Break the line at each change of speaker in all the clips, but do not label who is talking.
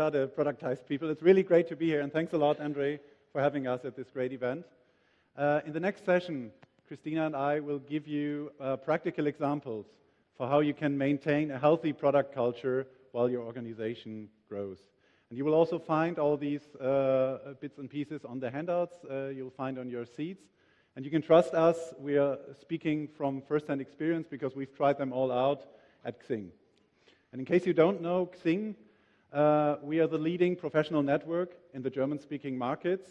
Marta, the Productized people. It's really great to be here, and thanks a lot, Andre, for having us at this great event. In the next session, Christina and I will give you practical examples for how you can maintain a healthy product culture while your organization grows. And you will also find all these bits and pieces on the handouts you'll find on your seats. And you can trust us, we are speaking from first-hand experience because we've tried them all out at XING. And in case you don't know XING, we are the leading professional network in the German-speaking markets.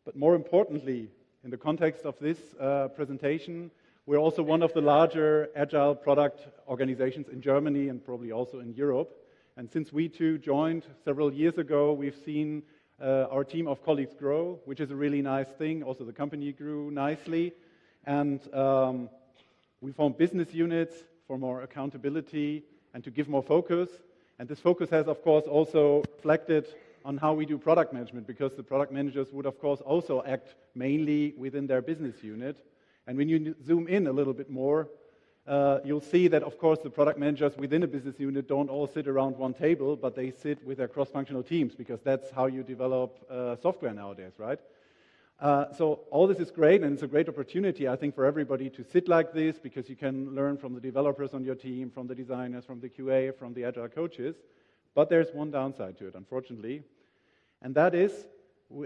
But more importantly, in the context of this presentation, we're also one of the larger agile product organizations in Germany and probably also in Europe. And since we two joined several years ago, we've seen our team of colleagues grow, which is a really nice thing. Also, the company grew nicely. And we formed business units for more accountability and to give more focus. And this focus has, of course, also reflected on how we do product management, because the product managers would, of course, also act mainly within their business unit. And when you zoom in a little bit more, you'll see that, of course, the product managers within a business unit don't all sit around one table, but they sit with their cross-functional teams, because that's how you develop software nowadays, right? So all this is great, and it's a great opportunity, I think, for everybody to sit like this, because you can learn from the developers on your team, from the designers, from the QA, from the agile coaches. But there's one downside to it, unfortunately, and that is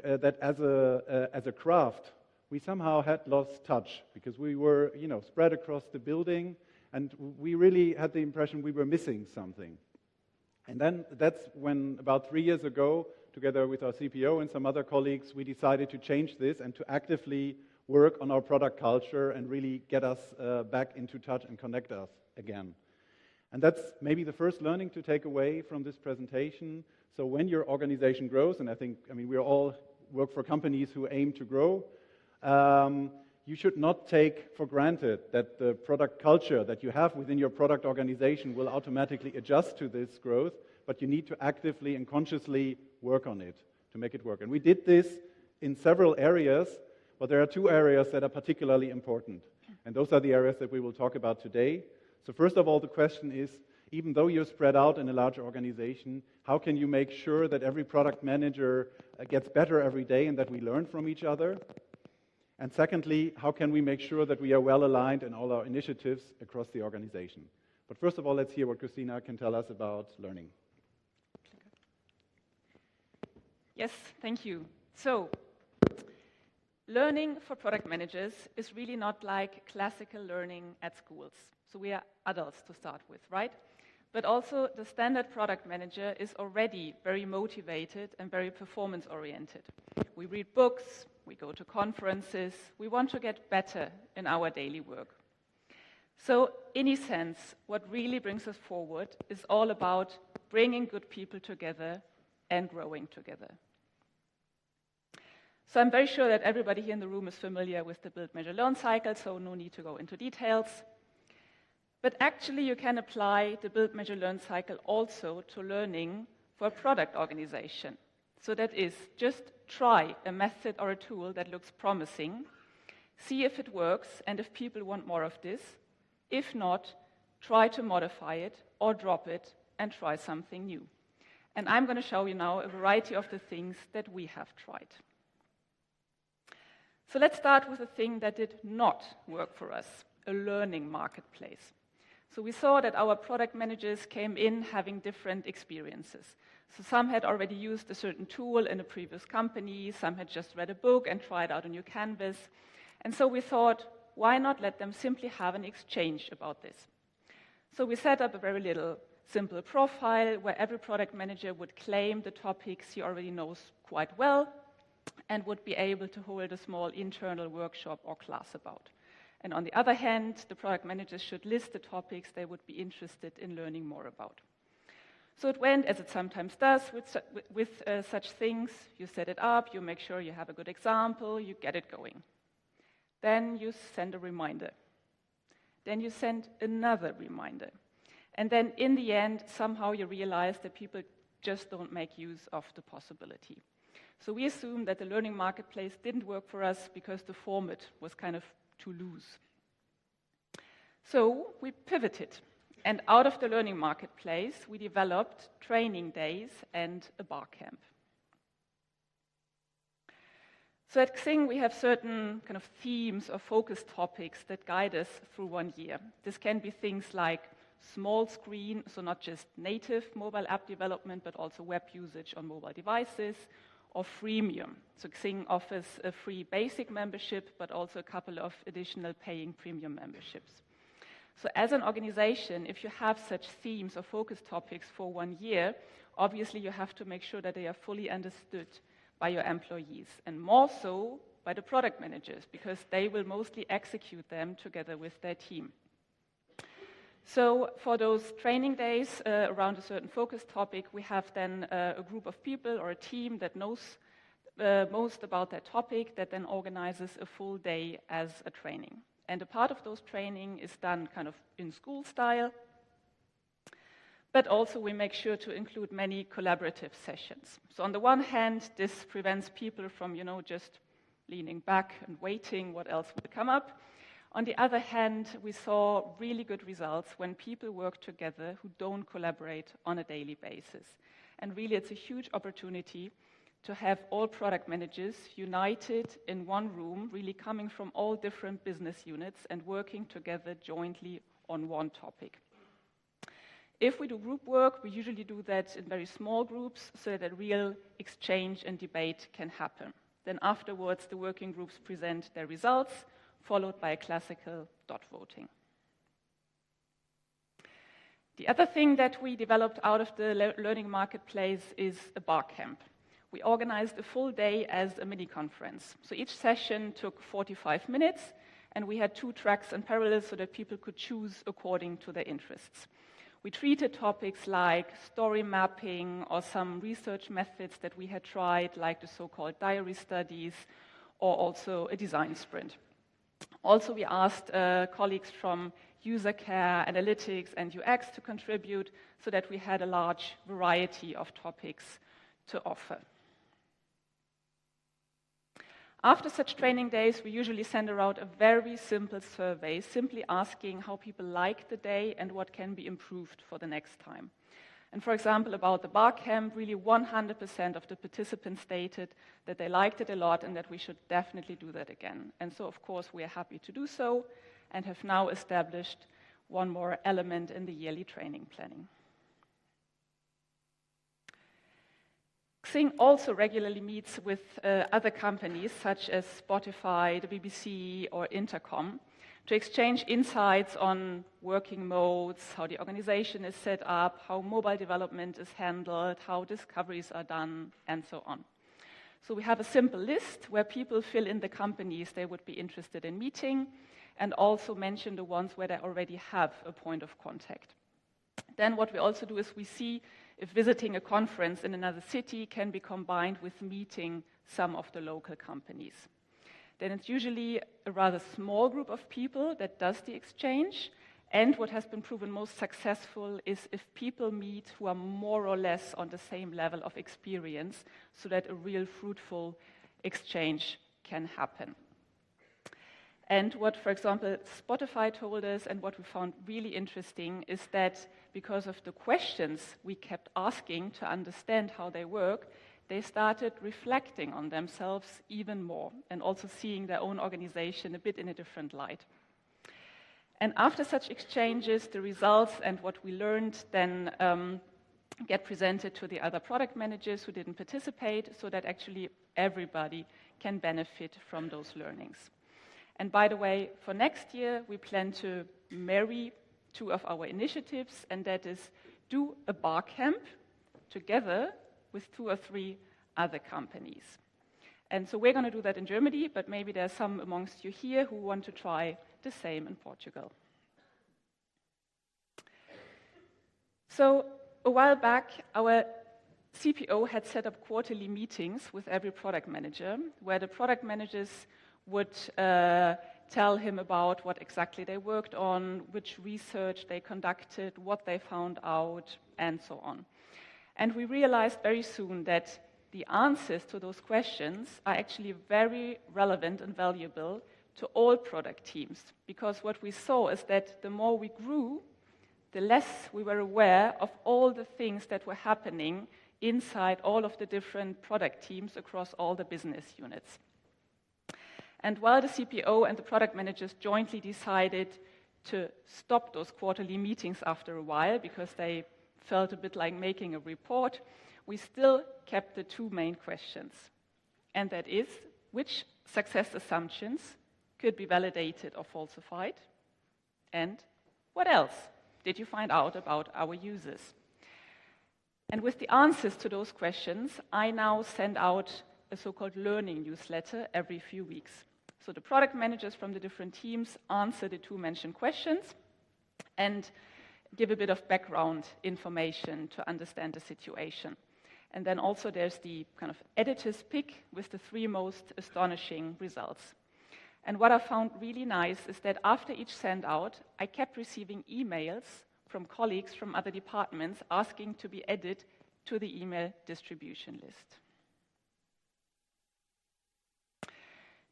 that as a craft, we somehow had lost touch, because we were, spread across the building, and we really had the impression we were missing something. And then that's when, about 3 years ago, together with our CPO and some other colleagues, we decided to change this and to actively work on our product culture and really get us back into touch and connect us again. And that's maybe the first learning to take away from this presentation. So when your organization grows, and we all work for companies who aim to grow, you should not take for granted that the product culture that you have within your product organization will automatically adjust to this growth, but you need to actively and consciously work on it to make it work. And we did this in several areas, but there are 2 areas that are particularly important. And those are the areas that we will talk about today. So first of all, the question is, even though you're spread out in a large organization, how can you make sure that every product manager gets better every day and that we learn from each other? And secondly, how can we make sure that we are well aligned in all our initiatives across the organization? But first of all, let's hear what Christina can tell us about learning.
Yes, thank you. So, learning for product managers is really not like classical learning at schools. So we are adults to start with, right? But also the standard product manager is already very motivated and very performance-oriented. We read books, we go to conferences, we want to get better in our daily work. So, in a sense, what really brings us forward is all about bringing good people together and growing together. So I'm very sure that everybody here in the room is familiar with the build, measure, learn cycle, so no need to go into details. But actually you can apply the build, measure, learn cycle also to learning for a product organization. So that is, just try a method or a tool that looks promising, see if it works and if people want more of this. If not, try to modify it or drop it and try something new. And I'm going to show you now a variety of the things that we have tried. So let's start with a thing that did not work for us, a learning marketplace. So we saw that our product managers came in having different experiences. So some had already used a certain tool in a previous company, some had just read a book and tried out a new canvas. And so we thought, why not let them simply have an exchange about this? So we set up a very little simple profile where every product manager would claim the topics he already knows quite well and would be able to hold a small internal workshop or class about. And on the other hand, the product managers should list the topics they would be interested in learning more about. So it went, as it sometimes does with such things. You set it up, you make sure you have a good example, you get it going. Then you send a reminder. Then you send another reminder. And then in the end, somehow you realize that people just don't make use of the possibility. So we assumed that the learning marketplace didn't work for us because the format was kind of too loose. So we pivoted And out of the learning marketplace, we developed training days and a bar camp. So at XING, we have certain kind of themes or focus topics that guide us through 1 year. This can be things like small screen, so not just native mobile app development, but also web usage on mobile devices, or freemium. So XING offers a free basic membership, but also a couple of additional paying premium memberships. So as an organization, if you have such themes or focus topics for 1 year, obviously you have to make sure that they are fully understood by your employees, and more so by the product managers, because they will mostly execute them together with their team. So for those training days around a certain focus topic, we have then a group of people or a team that knows most about that topic, that then organizes a full day as a training. And a part of those training is done kind of in school style, but also we make sure to include many collaborative sessions. So on the one hand, this prevents people from, just leaning back and waiting what else will come up. On the other hand, we saw really good results when people work together who don't collaborate on a daily basis. And really, it's a huge opportunity to have all product managers united in one room, really coming from all different business units and working together jointly on one topic. If we do group work, we usually do that in very small groups so that real exchange and debate can happen. Then afterwards, the working groups present their results, followed by a classical dot voting. The other thing that we developed out of the learning marketplace is a bar camp. We organized a full day as a mini-conference. So each session took 45 minutes, and we had 2 tracks in parallel so that people could choose according to their interests. We treated topics like story mapping or some research methods that we had tried, like the so-called diary studies, or also a design sprint. Also, we asked colleagues from user care, analytics, and UX to contribute so that we had a large variety of topics to offer. After such training days, we usually send around a very simple survey, simply asking how people like the day and what can be improved for the next time. And for example, about the bar camp, really 100% of the participants stated that they liked it a lot and that we should definitely do that again. And so, of course, we are happy to do so and have now established one more element in the yearly training planning. XING also regularly meets with other companies such as Spotify, the BBC, or Intercom to exchange insights on working modes, how the organization is set up, how mobile development is handled, how discoveries are done, and so on. So we have a simple list where people fill in the companies they would be interested in meeting and also mention the ones where they already have a point of contact. Then what we also do is we see if visiting a conference in another city can be combined with meeting some of the local companies. Then it's usually a rather small group of people that does the exchange. And what has been proven most successful is if people meet who are more or less on the same level of experience so that a real fruitful exchange can happen. And what, for example, Spotify told us and what we found really interesting is that because of the questions we kept asking to understand how they work, they started reflecting on themselves even more and also seeing their own organization a bit in a different light. And after such exchanges, the results and what we learned then get presented to the other product managers who didn't participate so that actually everybody can benefit from those learnings. And by the way, for next year, we plan to marry 2 of our initiatives, and that is do a bar camp together with 2 or 3 other companies. And so we're going to do that in Germany, but maybe there are some amongst you here who want to try the same in Portugal. So a while back, our CPO had set up quarterly meetings with every product manager, where the product managers would tell him about what exactly they worked on, which research they conducted, what they found out, and so on. And we realized very soon that the answers to those questions are actually very relevant and valuable to all product teams, because what we saw is that the more we grew, the less we were aware of all the things that were happening inside all of the different product teams across all the business units. And while the CPO and the product managers jointly decided to stop those quarterly meetings after a while because they felt a bit like making a report, we still kept the two main questions. And that is, which success assumptions could be validated or falsified? And what else did you find out about our users? And with the answers to those questions, I now send out a so-called learning newsletter every few weeks. So the product managers from the different teams answer the two mentioned questions and give a bit of background information to understand the situation. And then also there's the kind of editor's pick with the 3 most astonishing results. And what I found really nice is that after each send out, I kept receiving emails from colleagues from other departments asking to be added to the email distribution list.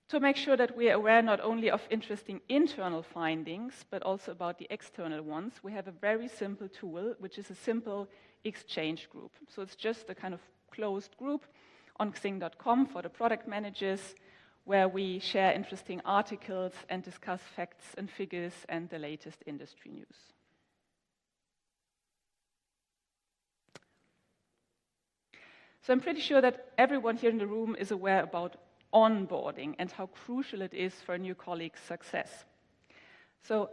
To make sure that we are aware not only of interesting internal findings, but also about the external ones, we have a very simple tool, which is a simple exchange group. So it's just a kind of closed group on XING.com for the product managers, where we share interesting articles and discuss facts and figures and the latest industry news. So I'm pretty sure that everyone here in the room is aware about onboarding and how crucial it is for a new colleague's success. So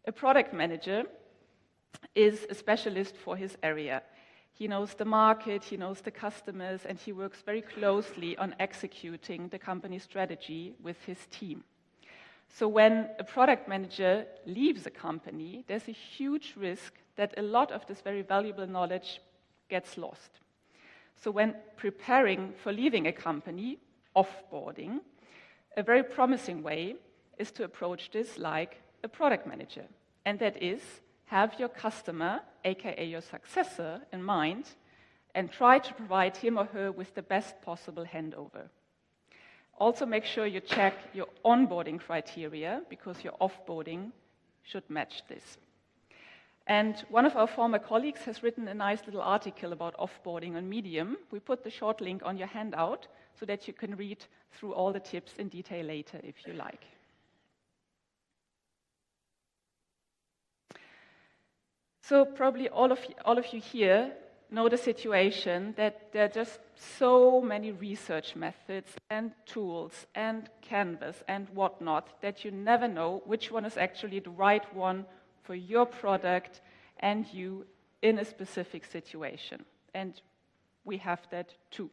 a product manager is a specialist for his area. He knows the market, he knows the customers, and he works very closely on executing the company strategy with his team. So when a product manager leaves a company, there's a huge risk that a lot of this very valuable knowledge gets lost. So when preparing for leaving a company, offboarding, a very promising way is to approach this like a product manager. And that is, have your customer, aka your successor, in mind and try to provide him or her with the best possible handover. Also make sure you check your onboarding criteria because your offboarding should match this. And one of our former colleagues has written a nice little article about offboarding on Medium. We put the short link on your handout so that you can read through all the tips in detail later if you like. So probably all of you here know the situation that there are just so many research methods and tools and Canvas and whatnot that you never know which one is actually the right one for your product and you in a specific situation. And we have that too.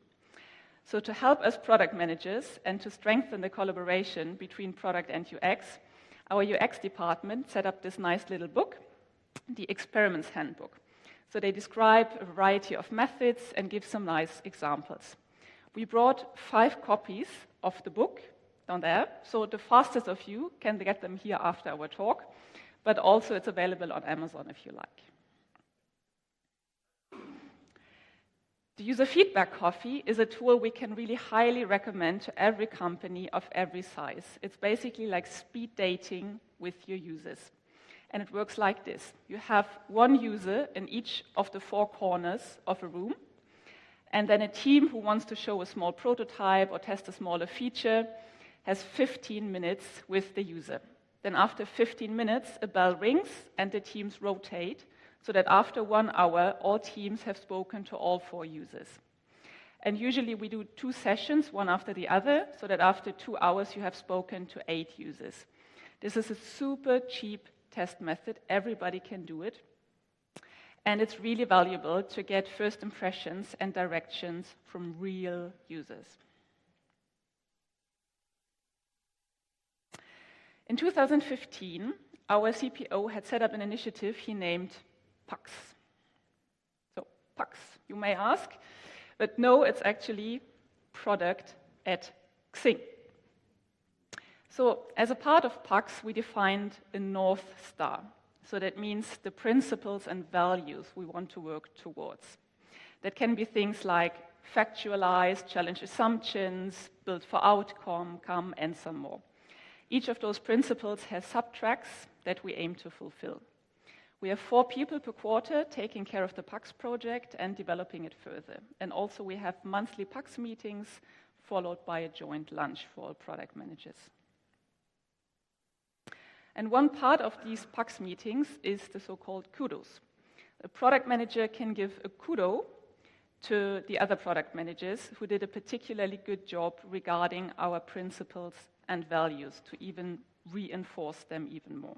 So to help us product managers and to strengthen the collaboration between product and UX, our UX department set up this nice little book, the Experiments Handbook. So they describe a variety of methods and give some nice examples. We brought 5 copies of the book down there, so the fastest of you can get them here after our talk, but also it's available on Amazon if you like. The user feedback coffee is a tool we can really highly recommend to every company of every size. It's basically like speed dating with your users. And it works like this. You have one user in each of the 4 corners of a room, and then a team who wants to show a small prototype or test a smaller feature has 15 minutes with the user. Then after 15 minutes, a bell rings and the teams rotate so that after 1 hour, all teams have spoken to all 4 users. And usually we do 2 sessions, one after the other, so that after 2 hours you have spoken to 8 users. This is a super cheap test method. Everybody can do it. And it's really valuable to get first impressions and directions from real users. In 2015, our CPO had set up an initiative he named PAX. So, PAX, you may ask, but no, it's actually Product at XING. So, as a part of PAX, we defined a North Star. So that means the principles and values we want to work towards. That can be things like factualize, challenge assumptions, build for outcome, and some more. Each of those principles has subtracks that we aim to fulfill. We have 4 people per quarter taking care of the PAX project and developing it further. And also we have monthly PAX meetings followed by a joint lunch for all product managers. And one part of these PAX meetings is the so-called kudos. A product manager can give a kudo to the other product managers who did a particularly good job regarding our principles and values to even reinforce them even more.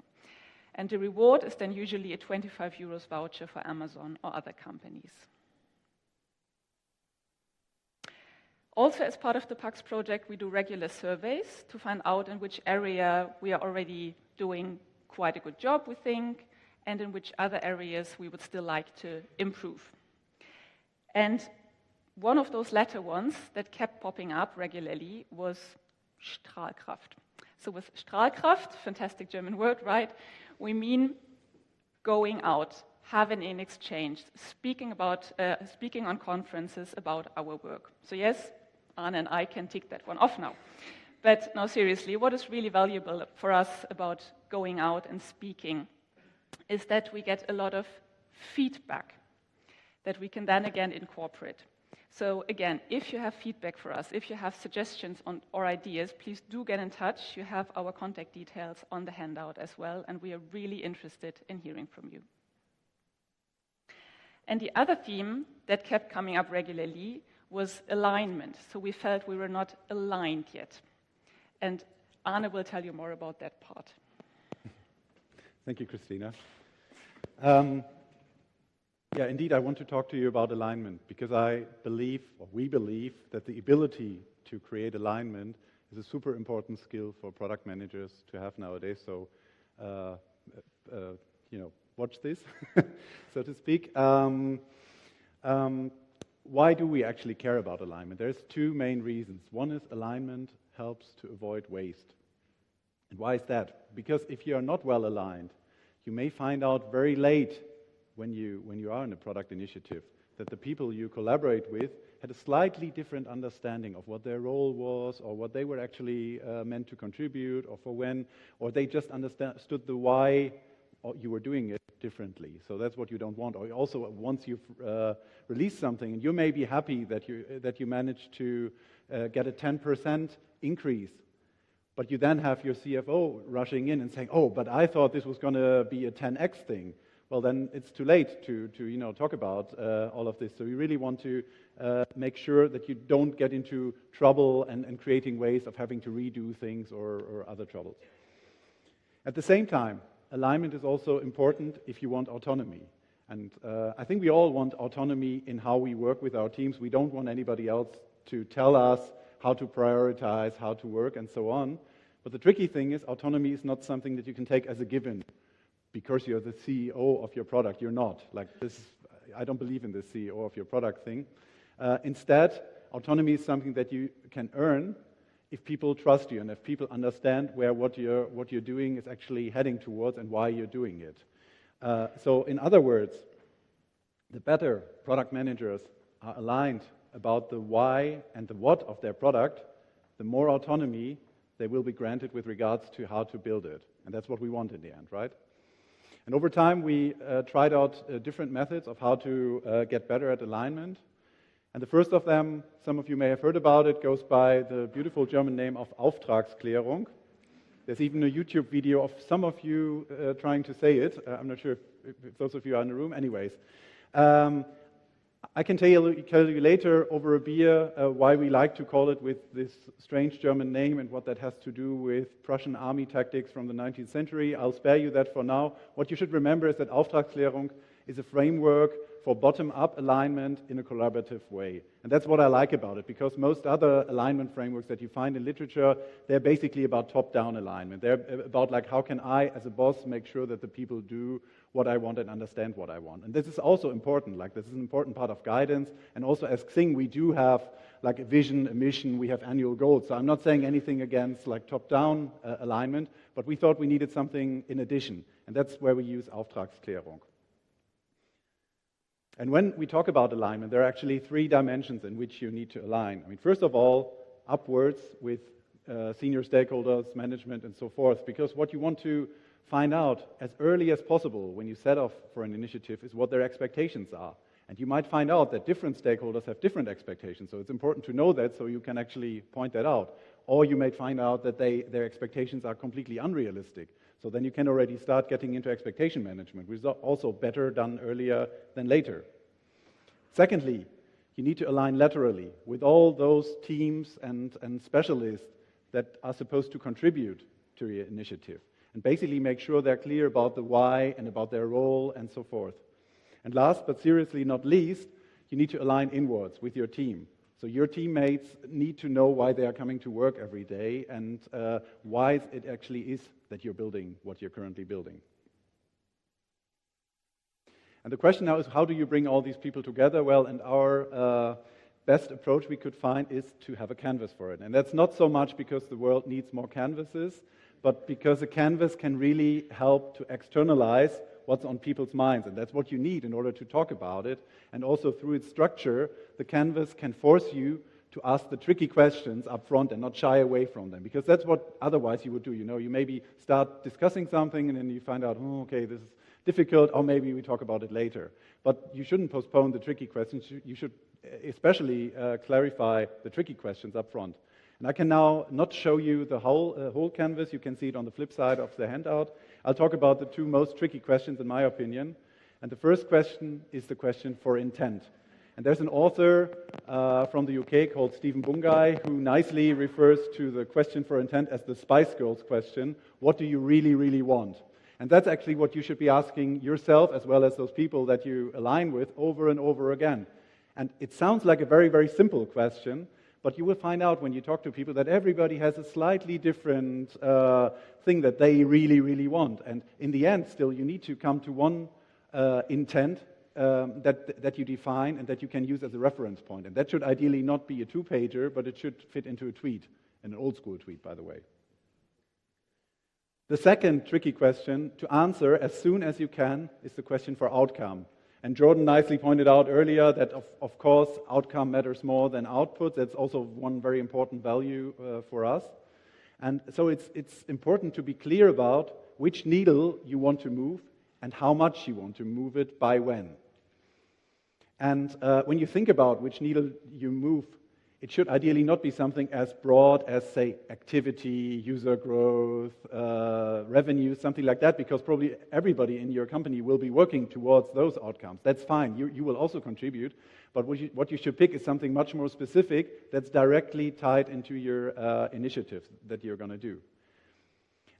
And the reward is then usually a 25 euros voucher for Amazon or other companies. Also, as part of the PAX project, we do regular surveys to find out in which area we are already doing quite a good job, we think, and in which other areas we would still like to improve. And one of those latter ones that kept popping up regularly was Strahlkraft. So with Strahlkraft, fantastic German word, right? We mean going out, having an exchange, speaking on conferences about our work. So yes, Arne and I can tick that one off now. But no, seriously, what is really valuable for us about going out and speaking is that we get a lot of feedback that we can then again incorporate. So again, if you have feedback for us, if you have suggestions or ideas, please do get in touch. You have our contact details on the handout as well, and we are really interested in hearing from you. And the other theme that kept coming up regularly was alignment. So we felt we were not aligned yet. And Arne will tell you more about that part.
Thank you, Christina. Yeah, indeed, I want to talk to you about alignment because I believe, or we believe, that the ability to create alignment is a super important skill for product managers to have nowadays. So, watch this, so to speak. Why do we actually care about alignment? There's 2 main reasons. One is alignment helps to avoid waste. And why is that? Because if you are not well aligned, you may find out very late when you are in a product initiative that the people you collaborate with had a slightly different understanding of what their role was or what they were actually meant to contribute or for when, or they just understood the why you were doing it differently. So that's what you don't want. Or also, once you've released something, and you may be happy that you managed to get a 10% increase, but you then have your CFO rushing in and saying, "Oh, but I thought this was going to be a 10x thing." Well, then it's too late to talk about all of this. So we really want to make sure that you don't get into trouble and creating ways of having to redo things or other troubles. At the same time, alignment is also important if you want autonomy. And I think we all want autonomy in how we work with our teams. We don't want anybody else to tell us how to prioritize, how to work, and so on. But the tricky thing is autonomy is not something that you can take as a given. Because you're the CEO of your product, you're not. Like this, I don't believe in this CEO of your product thing. Instead, autonomy is something that you can earn if people trust you and if people understand where what you're doing is actually heading towards and why you're doing it. So in other words, the better product managers are aligned about the why and the what of their product, the more autonomy they will be granted with regards to how to build it. And that's what we want in the end, right? And over time, we tried out different methods of how to get better at alignment. And the first of them, some of you may have heard about it, goes by the beautiful German name of Auftragsklärung. There's even a YouTube video of some of you trying to say it. I'm not sure if those of you are in the room. Anyways, I can tell you later over a beer why we like to call it with this strange German name and what that has to do with Prussian army tactics from the 19th century. I'll spare you that for now. What you should remember is that Auftragsklärung is a framework for bottom-up alignment in a collaborative way. And that's what I like about it, because most other alignment frameworks that you find in literature, they're basically about top-down alignment. They're about like, how can I, as a boss, make sure that the people do what I want and understand what I want. And this is also important. Like, this is an important part of guidance. And also as XING, we do have like a vision, a mission, we have annual goals. So I'm not saying anything against like top-down alignment, but we thought we needed something in addition. And that's where we use Auftragsklärung. And when we talk about alignment, there are actually 3 dimensions in which you need to align. I mean, first of all, upwards with senior stakeholders, management, and so forth, because what you want to find out as early as possible when you set off for an initiative is what their expectations are. And you might find out that different stakeholders have different expectations, so it's important to know that so you can actually point that out. Or you may find out that their expectations are completely unrealistic. So then you can already start getting into expectation management, which is also better done earlier than later. Secondly, you need to align laterally with all those teams and specialists that are supposed to contribute to your initiative. And basically make sure they're clear about the why and about their role and so forth. And last but seriously not least, you need to align inwards with your team. So your teammates need to know why they are coming to work every day and why it actually is that you're building what you're currently building. And the question now is, how do you bring all these people together? Well, and our best approach we could find is to have a canvas for it. And that's not so much because the world needs more canvases, but because a canvas can really help to externalize what's on people's minds, and that's what you need in order to talk about it. And also through its structure, the canvas can force you to ask the tricky questions up front and not shy away from them, because that's what otherwise you would do. You maybe start discussing something and then you find out, okay, this is difficult, or maybe we talk about it later. But you shouldn't postpone the tricky questions. You should especially clarify the tricky questions up front. And I can now not show you the whole canvas. You can see it on the flip side of the handout. I'll talk about the two most tricky questions in my opinion. And the first question is the question for intent. And there's an author from the UK called Stephen Bungay who nicely refers to the question for intent as the Spice Girls question. What do you really, really want? And that's actually what you should be asking yourself as well as those people that you align with over and over again. And it sounds like a very, very simple question, but you will find out when you talk to people that everybody has a slightly different thing that they really, really want. And in the end, still, you need to come to one intent that you define and that you can use as a reference point. And that should ideally not be a two-pager, but it should fit into a tweet, an old-school tweet, by the way. The second tricky question to answer as soon as you can is the question for outcome. And Jordan nicely pointed out earlier that, of course, outcome matters more than output. That's also one very important value for us. And so it's important to be clear about which needle you want to move and how much you want to move it by when. And when you think about which needle you move, it should ideally not be something as broad as, say, activity, user growth, revenue, something like that, because probably everybody in your company will be working towards those outcomes. That's fine. You will also contribute. But what you should pick is something much more specific that's directly tied into your initiatives that you're going to do.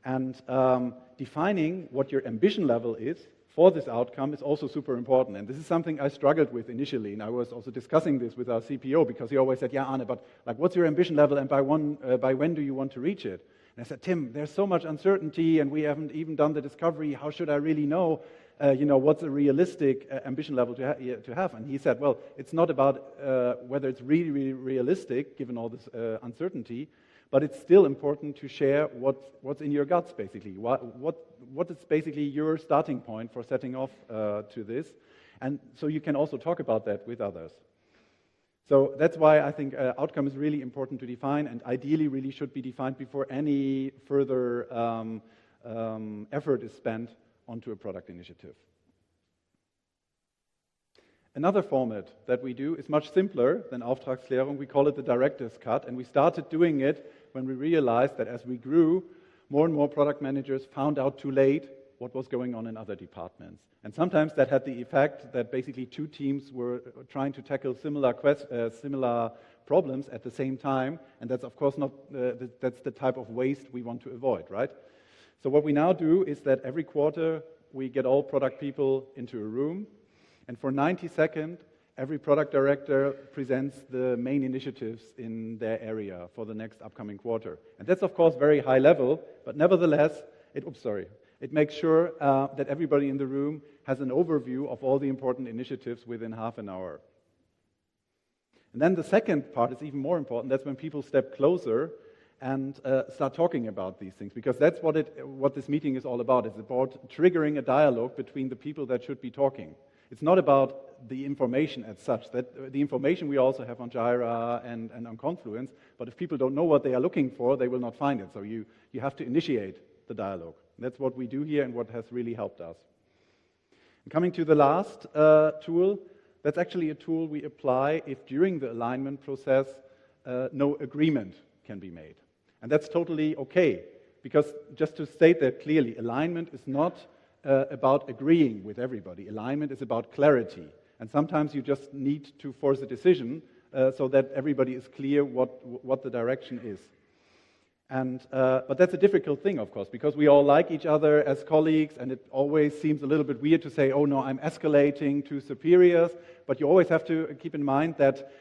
And defining what your ambition level is for this outcome is also super important. And this is something I struggled with initially, and I was also discussing this with our CPO, because he always said, yeah, Arne, but like, what's your ambition level, and by when do you want to reach it? And I said, Tim, there's so much uncertainty, and we haven't even done the discovery. How should I really know, what's a realistic ambition level to have? And he said, well, it's not about whether it's really, really realistic, given all this uncertainty, but it's still important to share what's in your guts, basically. What is basically your starting point for setting off to this? And so you can also talk about that with others. So that's why I think outcome is really important to define, and ideally really should be defined before any further effort is spent onto a product initiative. Another format that we do is much simpler than Auftragsklärung. We call it the director's cut, and we started doing it when we realized that as we grew, more and more product managers found out too late what was going on in other departments. And sometimes that had the effect that basically two teams were trying to tackle similar problems at the same time, and that's of course not that's the type of waste we want to avoid, right? So what we now do is that every quarter we get all product people into a room, and for 90 seconds, every product director presents the main initiatives in their area for the next upcoming quarter. And that's, of course, very high level, but nevertheless, it makes sure that everybody in the room has an overview of all the important initiatives within half an hour. And then the second part is even more important. That's when people step closer and start talking about these things, because that's what this meeting is all about. It's about triggering a dialogue between the people that should be talking. It's not about the information as such. That the information we also have on Jira and on Confluence, but if people don't know what they are looking for, they will not find it. So you have to initiate the dialogue. That's what we do here and what has really helped us. And coming to the last tool, that's actually a tool we apply if during the alignment process no agreement can be made. And that's totally okay, because just to state that clearly, alignment is not about agreeing with everybody. Alignment is about clarity. And sometimes you just need to force a decision so that everybody is clear what the direction is. But that's a difficult thing, of course, because we all like each other as colleagues, and it always seems a little bit weird to say, oh no, I'm escalating to superiors. But you always have to keep in mind that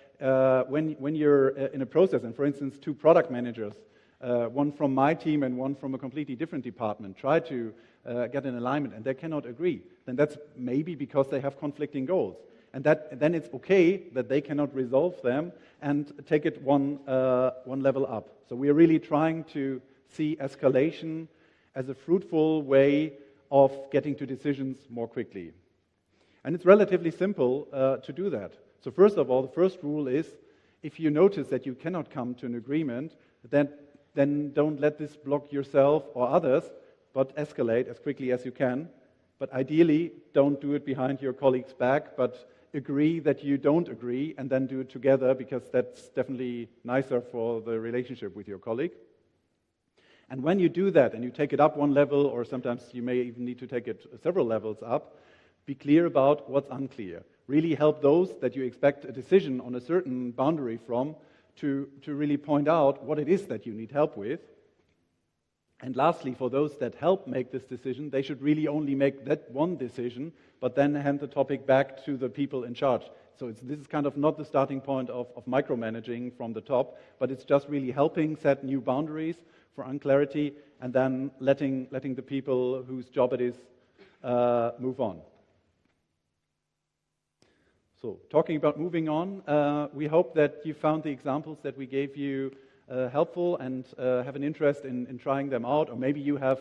when you're in a process, and for instance, 2 product managers, one from my team and one from a completely different department, try to get an alignment and they cannot agree, then that's maybe because they have conflicting goals. And then it's okay that they cannot resolve them and take it one level up. So we are really trying to see escalation as a fruitful way of getting to decisions more quickly. And it's relatively simple to do that. So first of all, the first rule is, if you notice that you cannot come to an agreement, then don't let this block yourself or others, but escalate as quickly as you can. But ideally, don't do it behind your colleague's back, but agree that you don't agree and then do it together, because that's definitely nicer for the relationship with your colleague. And when you do that and you take it up one level, or sometimes you may even need to take it several levels up, be clear about what's unclear. Really help those that you expect a decision on a certain boundary from to really point out what it is that you need help with. And lastly, for those that help make this decision, they should really only make that one decision, but then hand the topic back to the people in charge. So this is kind of not the starting point of micromanaging from the top, but it's just really helping set new boundaries for unclarity and then letting the people whose job it is move on. So talking about moving on, we hope that you found the examples that we gave you helpful and have an interest in trying them out, or maybe you have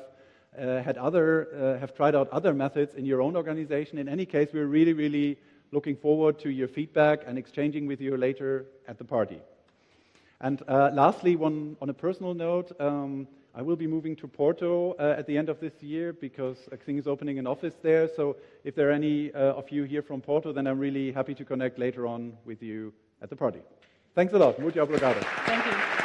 tried out other methods in your own organization. In any case, we're really, really looking forward to your feedback and exchanging with you later at the party. And lastly, on a personal note, I will be moving to Porto at the end of this year, because XING is opening an office there. So if there are any of you here from Porto, then I'm really happy to connect later on with you at the party. Thanks a lot. Muito obrigado.
Thank you.